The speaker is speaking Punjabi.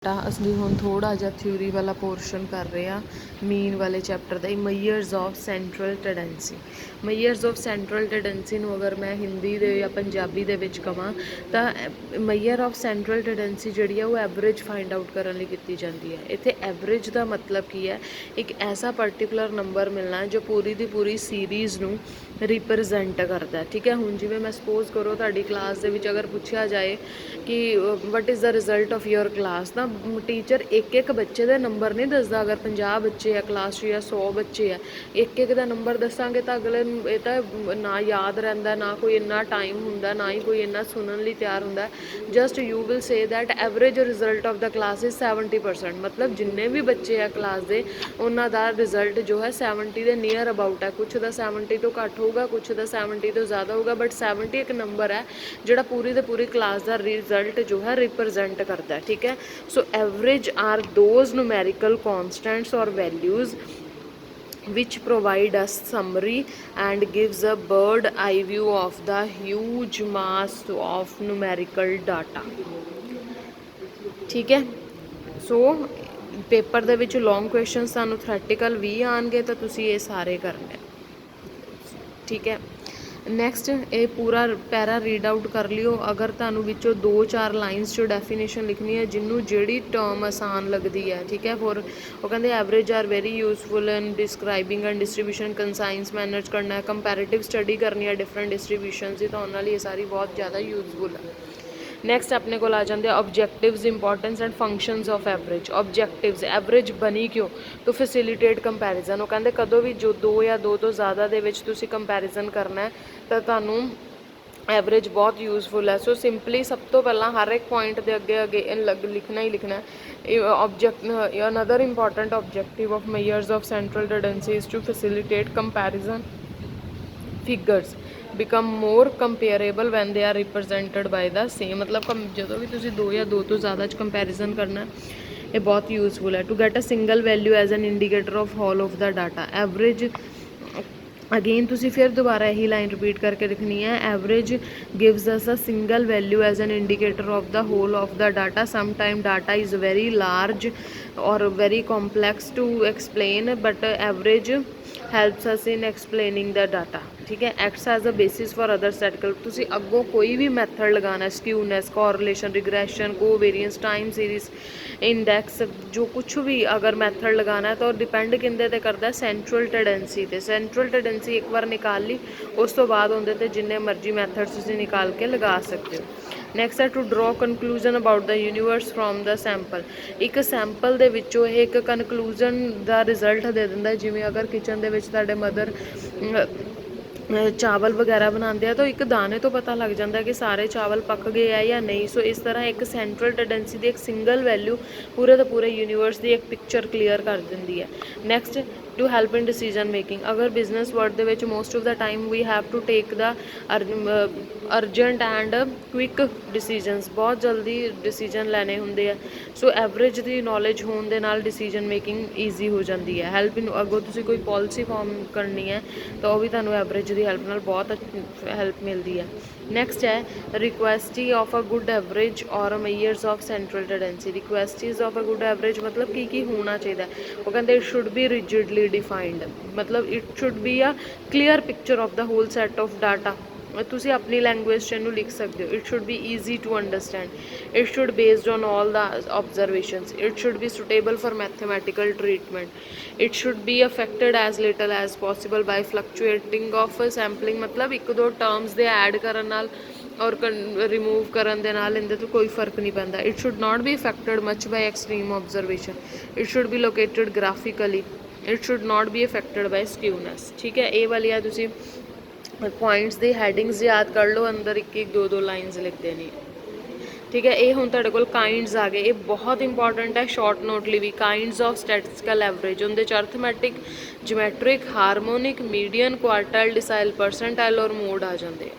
ਅਸੀਂ ਹੁਣ ਥੋੜ੍ਹਾ ਜਿਹਾ ਥਿਊਰੀ ਵਾਲਾ ਪੋਰਸ਼ਨ ਕਰ ਰਹੇ ਹਾਂ ਮੀਨ ਵਾਲੇ ਚੈਪਟਰ ਦਾ ਹੀ। Measures of central tendency. Measures of central tendency ਨੂੰ ਅਗਰ ਮੈਂ ਹਿੰਦੀ ਦੇ ਜਾਂ ਪੰਜਾਬੀ ਦੇ ਵਿੱਚ ਕਹਾਂ ਤਾਂ ਮਈਅਰ ਆਫ ਸੈਂਟਰਲ ਟੈਂਡੈਂਸੀ ਜਿਹੜੀ ਆ ਉਹ ਐਵਰੇਜ ਫਾਈਂਡ ਆਊਟ ਕਰਨ ਲਈ ਕੀਤੀ ਜਾਂਦੀ ਹੈ। ਇੱਥੇ ਐਵਰੇਜ ਦਾ ਮਤਲਬ ਕੀ ਹੈ, ਇੱਕ ਐਸਾ ਪਰਟੀਕੂਲਰ ਨੰਬਰ ਮਿਲਣਾ ਜੋ ਪੂਰੀ ਦੀ ਪੂਰੀ ਸੀਰੀਜ਼ ਨੂੰ ਰਿਪਰਜੈਂਟ ਕਰਦਾ। ਠੀਕ ਹੈ, ਹੁਣ ਜਿਵੇਂ ਮੈਂ ਸਪੋਜ਼ ਕਰੋ ਤੁਹਾਡੀ ਕਲਾਸ ਦੇ ਵਿੱਚ ਅਗਰ ਪੁੱਛਿਆ ਜਾਏ ਕਿ what is the result of your class, ਤਾਂ ਟੀਚਰ ਇੱਕ ਇੱਕ ਬੱਚੇ ਦਾ ਨੰਬਰ ਨਹੀਂ ਦੱਸਦਾ। ਅਗਰ 50 ਬੱਚੇ ਆ ਕਲਾਸ 'ਚ ਜਾਂ 100 ਬੱਚੇ ਆ, ਇੱਕ ਇੱਕ ਦਾ ਨੰਬਰ ਦੱਸਾਂਗੇ ਤਾਂ ਅਗਲੇ ਨੂੰ ਇਹ ਤਾਂ ਨਾ ਯਾਦ ਰਹਿੰਦਾ, ਨਾ ਕੋਈ ਇੰਨਾ ਟਾਈਮ ਹੁੰਦਾ, ਨਾ ਹੀ ਕੋਈ ਇੰਨਾ ਸੁਣਨ ਲਈ ਤਿਆਰ ਹੁੰਦਾ। Just you will say that average result of the class is 70%। ਮਤਲਬ ਜਿੰਨੇ ਵੀ ਬੱਚੇ ਆ ਕਲਾਸ ਦੇ ਉਹਨਾਂ ਦਾ ਰਿਜ਼ਲਟ ਜੋ ਹੈ 70 ਦੇ ਨੀਅਰ ਅਬਾਊਟ ਹੈ। ਕੁਛ ਦਾ 70 ਤੋਂ ਘੱਟ ਹੋਊਗਾ, ਕੁਛ ਦਾ 70 ਤੋਂ ਜ਼ਿਆਦਾ ਹੋਊਗਾ, ਬਟ 70 ਇੱਕ ਨੰਬਰ ਹੈ ਜਿਹੜਾ ਪੂਰੀ ਦੇ ਪੂਰੀ ਕਲਾਸ ਦਾ ਰਿਜ਼ਲਟ ਜੋ ਹੈ ਰਿਪਰਜੈਂਟ ਕਰਦਾ। ਠੀਕ ਹੈ, ਸੋ average are those numerical constants or values which provide us summary and gives a bird eye view of the huge mass of numerical data। ਠੀਕ ਹੈ, ਸੋ ਪੇਪਰ ਦੇ ਵਿੱਚ ਲੌਂਗ ਕੁਐਸਚਨ ਸਾਨੂੰ ਥਿਓਰੈਟੀਕਲ ਵੀ ਆਉਣਗੇ ਤਾਂ ਤੁਸੀਂ ਇਹ ਸਾਰੇ ਕਰਨੇ। ਠੀਕ ਹੈ, ਨੈਕਸਟ ਇਹ ਪੂਰਾ ਪੈਰਾ ਰੀਡ ਆਊਟ ਕਰ ਲਿਓ। ਅਗਰ ਤੁਹਾਨੂੰ ਵਿੱਚੋਂ 2-4 ਲਾਈਨਸ 'ਚੋਂ ਡੈਫੀਨੇਸ਼ਨ ਲਿਖਣੀ ਹੈ ਜਿਹਨੂੰ ਜਿਹੜੀ ਟਰਮ ਆਸਾਨ ਲੱਗਦੀ ਹੈ। ਠੀਕ ਹੈ, ਫੋਰ ਉਹ ਕਹਿੰਦੇ average are very useful in describing and distribution concise manage ਕਰਨਾ ਹੈ, ਕੰਪੈਰੇਟਿਵ ਸਟੱਡੀ ਕਰਨੀ ਹੈ ਡਿਫਰੈਂਟ ਡਿਸਟਰੀਬਿਊਸ਼ਨ ਦੀ, ਤਾਂ ਉਹਨਾਂ ਲਈ ਇਹ ਸਾਰੀ ਬਹੁਤ ਜ਼ਿਆਦਾ ਯੂਜ਼ਫੁਲ ਹੈ। ਨੈਕਸਟ ਆਪਣੇ ਕੋਲ ਆ ਜਾਂਦੇ objectives, importance and functions of average. Objectives, average ਬਣੀ ਕਿਉਂ? To facilitate comparison. ਉਹ ਕਹਿੰਦੇ ਕਦੋਂ ਵੀ ਜੋ 2 ਜਾਂ 2 ਤੋਂ ਜ਼ਿਆਦਾ ਦੇ ਵਿੱਚ ਤੁਸੀਂ ਕੰਪੈਰੀਜ਼ਨ ਕਰਨਾ ਹੈ ਤਾਂ ਤੁਹਾਨੂੰ ਐਵਰੇਜ ਬਹੁਤ ਯੂਜ਼ਫੁਲ ਹੈ। ਸੋ ਸਿੰਪਲੀ ਸਭ ਤੋਂ ਪਹਿਲਾਂ ਹਰ ਇੱਕ ਪੁਆਇੰਟ ਦੇ ਅੱਗੇ ਲਿਖਣਾ ਹੀ ਲਿਖਣਾ। Another important objective of measures of central tendency is to facilitate comparison figures become more comparable when they are represented by the same. ਮਤਲਬ ਜਦੋਂ ਵੀ ਤੁਸੀਂ 2 ਜਾਂ 2 ਤੋਂ ਜ਼ਿਆਦਾ 'ਚ ਕੰਪੈਰੀਜ਼ਨ ਕਰਨਾ ਇਹ ਬਹੁਤ ਯੂਜ਼ਫੁਲ ਹੈ। To get a single value as an indicator of whole of the data. Average again ਤੁਸੀਂ ਫਿਰ ਦੁਬਾਰਾ ਇਹੀ ਲਾਈਨ ਰਿਪੀਟ ਕਰਕੇ ਲਿਖਣੀ ਹੈ। Average gives us a single value as an indicator of the whole of the data. Some time data is very large or very complex to explain but average helps us in explaining the data. ਠੀਕ ਹੈ, acts as a basis for other ਸੈਟੀਕਲ। ਤੁਸੀਂ ਅੱਗੋਂ ਕੋਈ ਵੀ ਮੈਥਡ ਲਗਾਉਣਾ, ਸਕਿਊਨੈਸ, ਕੋਰਿਲੇਸ਼ਨ, ਰਿਗਰੈਸ਼ਨ, ਕੋਵੇਰੀਐਂਸ, ਟਾਈਮ ਸੀਰੀਜ਼, ਇੰਡੈਕਸ, ਜੋ ਕੁਛ ਵੀ ਅਗਰ ਮੈਥਡ ਲਗਾਉਣਾ ਤਾਂ ਉਹ ਡਿਪੈਂਡ ਕਿੰਦੇ 'ਤੇ ਕਰਦਾ, ਸੈਂਟਰਲ ਟੈਂਡੈਂਸੀ 'ਤੇ। ਸੈਂਟਰਲ ਟੈਂਡੈਂਸੀ ਇੱਕ ਵਾਰ ਨਿਕਾਲ ਲਈ, ਉਸ ਤੋਂ ਬਾਅਦ ਉਹਦੇ 'ਤੇ ਜਿੰਨੇ ਮਰਜ਼ੀ ਮੈਥਡਸ ਤੁਸੀਂ ਨਿਕਾਲ ਕੇ ਲਗਾ ਸਕਦੇ ਹੋ। ਨੈਕਸਟ ਹੈ ਟੂ ਡਰੋ conclusion about the universe from the sample. ਇੱਕ ਸੈਂਪਲ ਦੇ ਵਿੱਚੋਂ ਇਹ ਇੱਕ ਕਨਕਲੂਜਨ ਦਾ ਰਿਜ਼ਲਟ ਦੇ ਦਿੰਦਾ। ਜਿਵੇਂ ਅਗਰ ਕਿਚਨ ਦੇ ਵਿੱਚ ਤੁਹਾਡੇ ਮਦਰ ਚਾਵਲ ਵਗੈਰਾ ਬਣਾਉਂਦੇ ਆ ਤਾਂ ਇੱਕ ਦਾਣੇ ਤੋਂ ਪਤਾ ਲੱਗ ਜਾਂਦਾ ਕਿ ਸਾਰੇ ਚਾਵਲ ਪੱਕ ਗਏ ਆ ਜਾਂ ਨਹੀਂ। ਸੋ ਇਸ ਤਰ੍ਹਾਂ ਇੱਕ ਸੈਂਟਰਲ ਟੈਂਡੈਂਸੀ ਦੀ ਇੱਕ ਸਿੰਗਲ ਵੈਲਿਊ ਪੂਰੇ ਦੇ ਪੂਰੇ ਯੂਨੀਵਰਸ ਦੀ ਇੱਕ ਪਿਕਚਰ ਕਲੀਅਰ ਕਰ ਦਿੰਦੀ ਹੈ। Next to help in decision making. ਅਗਰ ਬਿਜ਼ਨਸ ਵਰਡ ਦੇ ਵਿੱਚ most of the time we have to take the urgent and quick decisions, ਬਹੁਤ ਜਲਦੀ ਡਿਸੀਜਨ ਲੈਣੇ ਹੁੰਦੇ ਆ। ਸੋ ਐਵਰੇਜ ਦੀ ਨੌਲੇਜ ਹੋਣ ਦੇ ਨਾਲ ਡਿਸੀਜਨ ਮੇਕਿੰਗ ਈਜ਼ੀ ਹੋ ਜਾਂਦੀ ਹੈ। ਹੈਲਪ ਇਨ ਅੱਗੋਂ ਤੁਸੀਂ ਕੋਈ ਪੋਲਿਸੀ ਫਾਰਮ ਕਰਨੀ ਹੈ ਤਾਂ ਉਹ ਵੀ ਤੁਹਾਨੂੰ ਐਵਰੇਜ ਦੀ ਹੈਲਪ ਨਾਲ ਬਹੁਤ ਹੈਲਪ ਮਿਲਦੀ ਹੈ। ਨੈਕਸਟ ਹੈ requisite of a good average or measures of central tendency. Requisites of a good average ਮਤਲਬ ਕੀ ਹੋਣਾ ਚਾਹੀਦਾ? ਉਹ ਕਹਿੰਦੇ it should be rigidly defined. ਮਤਲਬ it should be a clear picture of the whole set of data. ਤੁਸੀਂ ਆਪਣੀ ਲੈਂਗੁਏਜ 'ਚ ਇਹਨੂੰ ਲਿਖ ਸਕਦੇ ਹੋ। It should be easy to understand. It should based on all the observations. It should be suitable for mathematical treatment. It should be affected as little as possible by fluctuating of sampling। ਮਤਲਬ 1-2 ਟਰਮਸ ਦੇ ਐਡ ਕਰਨ ਨਾਲ ਔਰ ਰਿਮੂਵ ਕਰਨ ਦੇ ਨਾਲ ਇਹਦੇ ਤੋਂ ਕੋਈ ਫਰਕ ਨਹੀਂ ਪੈਂਦਾ। It should not be affected much by extreme observation. It should be located graphically. It should not be affected by skewness. ਠੀਕ ਹੈ, ਇਹ ਵਾਲੀਆਂ ਤੁਸੀਂ ਪੁਆਇੰਟਸ ਦੀ ਹੈਡਿੰਗਸ ਯਾਦ ਕਰ ਲਓ, ਅੰਦਰ 1-1 2-2 ਲਾਈਨਸ ਲਿਖ ਦੇਣੀ। ਠੀਕ ਹੈ, ਇਹ ਹੁਣ ਤੁਹਾਡੇ ਕੋਲ ਕਾइंड्स ਆ ਗਏ। ਇਹ ਬਹੁਤ ਇੰਪੋਰਟੈਂਟ ਹੈ ਸ਼ਾਰਟ ਨੋਟ ਲਈ ਵੀ। ਕਾइंड्स ਆਫ ਸਟੈਟਿਸਟੀਕਲ ਐਵਰੇਜ, ਉਹਦੇ 'ਚ arithmetic, geometric, harmonic, median, quartile, decile, percentile ਔਰ ਮੋਡ ਆ ਜਾਂਦੇ।